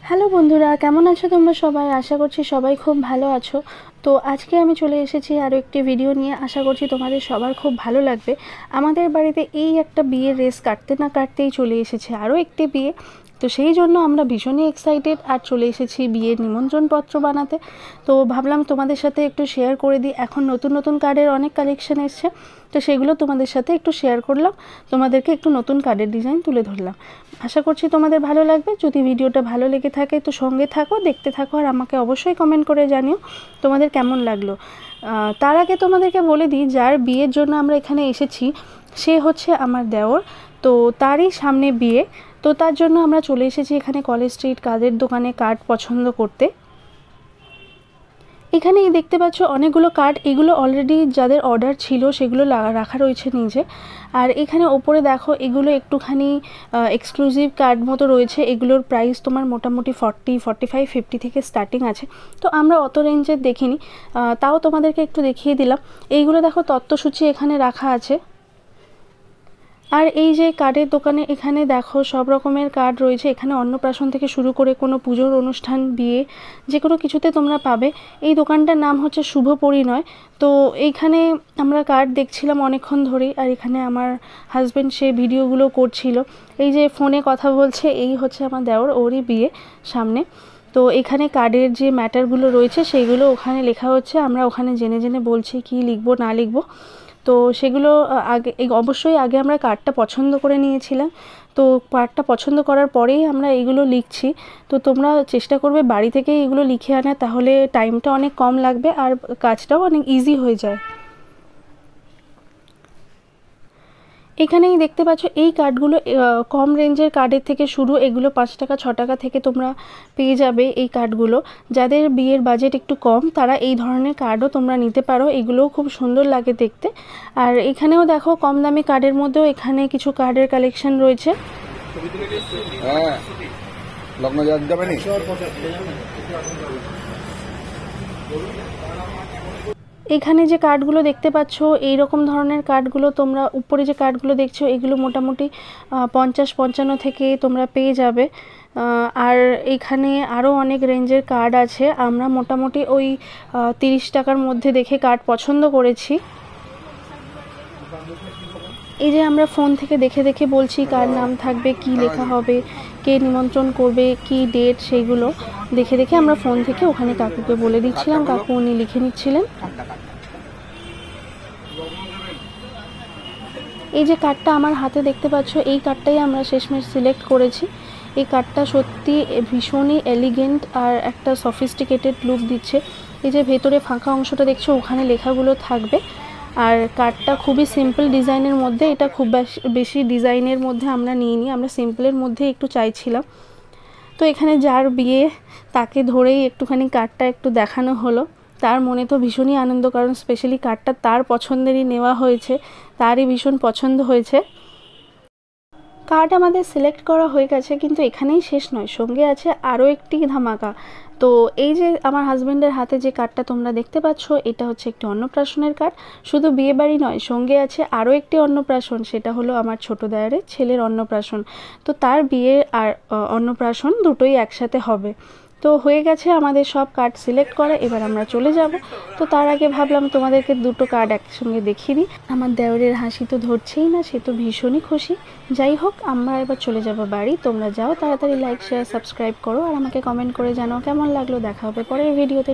Hello বন্ধুরা, কেমন আছো তোমরা সবাই? আশা করছি সবাই খুব ভালো আছো। তো আজকে আমি চলে এসেছি আরও একটি ভিডিও নিয়ে। আশা করছি তোমাদের সবার খুব ভালো লাগবে। আমাদের বাড়িতে এই একটা বিয়ের রেস কাটতে না কাটতেই চলে এসেছে আরও একটি বিয়ে। তো সেই জন্য আমরা ভীষণই এক্সাইটেড আর চলে এসেছি বিয়ের নিমন্ত্রণপত্র বানাতে। তো ভাবলাম তোমাদের সাথে একটু শেয়ার করে দিই। এখন নতুন নতুন কার্ডের অনেক কালেকশন এসছে, তো সেগুলো তোমাদের সাথে একটু শেয়ার করলাম, তোমাদেরকে একটু নতুন কার্ডের ডিজাইন তুলে ধরলাম। আশা করছি তোমাদের ভালো লাগবে। যদি ভিডিওটা ভালো লেগে থাকে তো সঙ্গে থাকো, দেখতে থাকো, আর আমাকে অবশ্যই কমেন্ট করে জানিও তোমাদের কেমন লাগলো। তার আগে তোমাদেরকে বলে দিই, যার বিয়ের জন্য আমরা এখানে এসেছি সে হচ্ছে আমার দেওর। তো তারই সামনে বিয়ে, তো তার জন্য আমরা চলে এসেছি এখানে কলেজ স্ট্রিট কার্ডের দোকানে কার্ড পছন্দ করতে। এখানেই দেখতে পাচ্ছ অনেকগুলো কার্ড, এগুলো অলরেডি যাদের অর্ডার ছিল সেগুলো রাখা রয়েছে নিচে। আর এখানে ওপরে দেখো এগুলো একটুখানি এক্সক্লুসিভ কার্ড মতো রয়েছে। এগুলোর প্রাইস তোমার মোটামুটি 40, 45, 50 থেকে স্টার্টিং আছে। তো আমরা অত রেঞ্জের দেখিনি, তাও তোমাদেরকে একটু দেখিয়ে দিলাম। এইগুলো দেখো তত্ত্বসূচি এখানে রাখা আছে। আর এই যে কার্ডের দোকানে এখানে দেখো সব রকমের কার্ড রয়েছে। এখানে অন্নপ্রাশন থেকে শুরু করে কোনো পুজোর অনুষ্ঠান, বিয়ে, যে কোনো কিছুতে তোমরা পাবে। এই দোকানটার নাম হচ্ছে শুভ পরিণয়। তো এইখানে আমরা কার্ড দেখছিলাম অনেকক্ষণ ধরেই, আর এখানে আমার হাজব্যান্ড সে ভিডিওগুলো করছিল। এই যে ফোনে কথা বলছে, এই হচ্ছে আমার দেওর, ওরই বিয়ে সামনে। তো এখানে কার্ডের যে ম্যাটারগুলো রয়েছে সেইগুলো ওখানে লেখা হচ্ছে, আমরা ওখানে জেনে জেনে বলছি কি লিখবো না লিখবো। তো সেগুলো আগে অবশ্যই আগে আমরা কার্ডটা পছন্দ করে নিয়েছিলাম। তো কার্ডটা পছন্দ করার পরেই আমরা এগুলো লিখছি। তো তোমরা চেষ্টা করবে বাড়ি থেকে এগুলো লিখে আনা, তাহলে টাইমটা অনেক কম লাগবে আর কাজটাও অনেক ইজি হয়ে যায়। এখানেই দেখতে পাচ্ছ এই কার্ডগুলো কম রেঞ্জের কার্ডের থেকে শুরু। এগুলো 5 টাকা 6 টাকা থেকে তোমরা পেয়ে যাবে এই কার্ডগুলো। যাদের বিয়ের বাজেট একটু কম তারা এই ধরনের কার্ডও তোমরা নিতে পারো। এগুলোও খুব সুন্দর লাগে দেখতে। আর এখানেও দেখো কম দামি কার্ডের মধ্যেও এখানে কিছু কার্ডের কালেকশন রয়েছে। এখানে যে কার্ডগুলো দেখতে পাচ্ছ এই রকম ধরনের কার্ডগুলো তোমরা উপরে যে কার্ডগুলো দেখছো এগুলো মোটামুটি 50-55 থেকে তোমরা পেয়ে যাবে। আর এখানে আরও অনেক রেঞ্জের কার্ড আছে। আমরা মোটামুটি ওই 30 টাকার মধ্যে দেখে কার্ড পছন্দ করেছি। এই যে আমরা ফোন থেকে দেখে দেখে বলছি কার নাম থাকবে, কি লেখা হবে, কে নিমন্ত্রণ করবে, কি ডেট, সেইগুলো দেখে দেখে আমরা ফোন থেকে ওখানে কাকুকে বলে দিচ্ছিলাম, কাকু উনি লিখে নিচ্ছিলেন। এই যে কার্ডটা আমার হাতে দেখতে পাচ্ছ এই কার্ডটাই আমরা শেষমেশ সিলেক্ট করেছি। এই কার্ডটা সত্যি ভীষণই এলিগেন্ট আর একটা সফিস্টিকেটেড লুক দিচ্ছে। এই যে ভেতরে ফাঁকা অংশটা দেখছো ওখানে লেখাগুলো থাকবে। আর কার্ডটা খুবই সিম্পল ডিজাইনের মধ্যে, এটা খুব বেশি ডিজাইনের মধ্যে আমরা নিইনি, আমরা সিম্পলের মধ্যে একটু চাইছিলাম। তো এখানে যার বিয়ে তাকে ধরেই একটুখানি কার্ডটা একটু দেখানো হলো। তার মনে তো ভীষণই আনন্দ, কারণ স্পেশালি কার্ডটা তার পছন্দেরই নেওয়া হয়েছে, তারই ভীষণ পছন্দ হয়েছে। কার্ড আমাদের সিলেক্ট করা হয়ে গেছে, কিন্তু এখানেই শেষ নয়, সঙ্গে আছে আরও একটি ধামাকা। তো এই যে আমার হাজব্যান্ডের হাতে যে কার্ডটা তোমরা দেখতে পাচ্ছ এটা হচ্ছে একটি অন্নপ্রাশনের কার্ড। শুধু বিয়েবাড়ি নয়, সঙ্গে আছে আরও একটি অন্নপ্রাশন, সেটা হলো আমার ছোটো দেওরের ছেলের অন্নপ্রাশন। তো তার বিয়ে আর অন্নপ্রাশন দুটোই একসাথে হবে। তো হয়ে গেছে আমাদের সব কার্ড সিলেক্ট করা, এবার আমরা চলে যাব। তো তার আগে ভাবলাম তোমাদেরকে দুটো কার্ড একসঙ্গে দেখিয়ে দিই। আমার দেওরের হাসি তো ধরছেই না, সে তো ভীষণই খুশি। যাই হোক, আমরা এবার চলে যাব বাড়ি। তোমরা যাও, তাড়াতাড়ি লাইক শেয়ার সাবস্ক্রাইব করো আর আমাকে কমেন্ট করে জানাও কেমন লাগলো। দেখা হবে পরের ভিডিওতে।